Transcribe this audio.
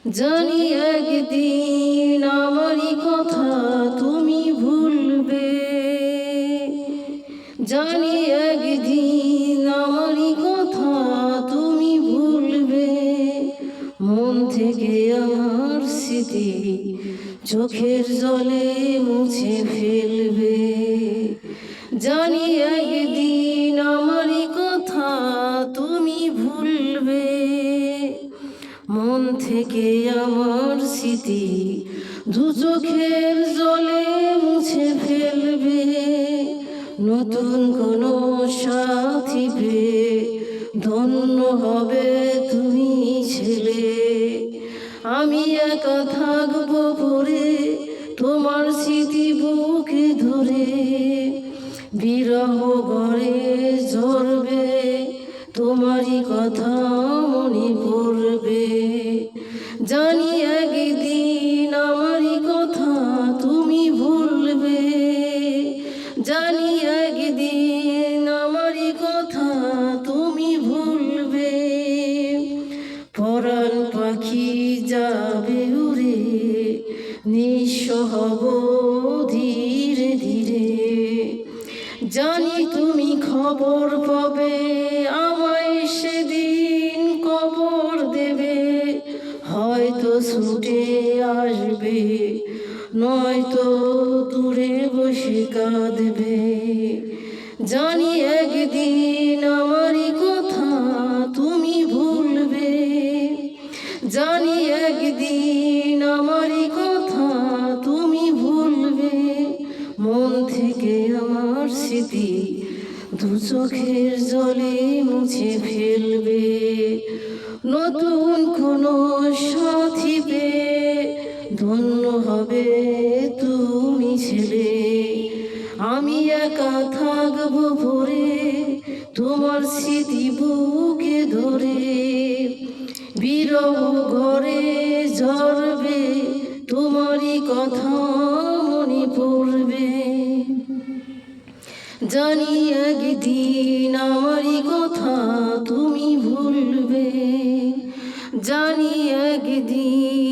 জানি একদিন আমারই কথা তুমি ভুলবে, জানি একদিন আমারই কথা তুমি ভুলবে। মন থেকে আমার স্মৃতি চোখের জলে মুছে ফেলবে। জানি একদিন আমারই কথা তুমি ভুলবে। মন থেকে আমার স্মৃতি দু চোখের জলে মুছে ফেলবে। নতুন কোনো সাথী পেয়ে ধন্য হবে তুমি ছেলে। আমি একা থাকবো পরে তোমার স্মৃতি বুকে ধরে। বিরহ ঘরে ঝরবে তোমারই কথা মনে পড়বে। জানি একদিন আমারই কথা তুমি ভুলবে, জানি একদিন আমারই কথা তুমি ভুলবে। পরাণ পাখি যাবে উড়ে নিঃস্ব হব ধীরে ধীরে। জানি তুমি খবর পাবে আমায় সেদিন কবর দেবে। হয়তো ছুটে আসবে নয়তো দূরে বসে কাঁদবে। জানি একদিন আমারই কথা তুমি ভুলবে, জানি একদিন আমারই কথা তুমি ভুলবে। মন থেকে আমার স্মৃতি দু চোখের জলে মুছে ফেলবে। নতুন কোনো সাথী পেয়ে ধন্য হবে তুমি ছেলে। আমি একা থাকবো ভরে তোমার স্মৃতি বুকে ধরে। বিরহ ঘরে ঝরবে তোমারই কথা মনে পড়বে। জানি একদিন আমারই কথা তুমি ভুলবে, জানি একদিন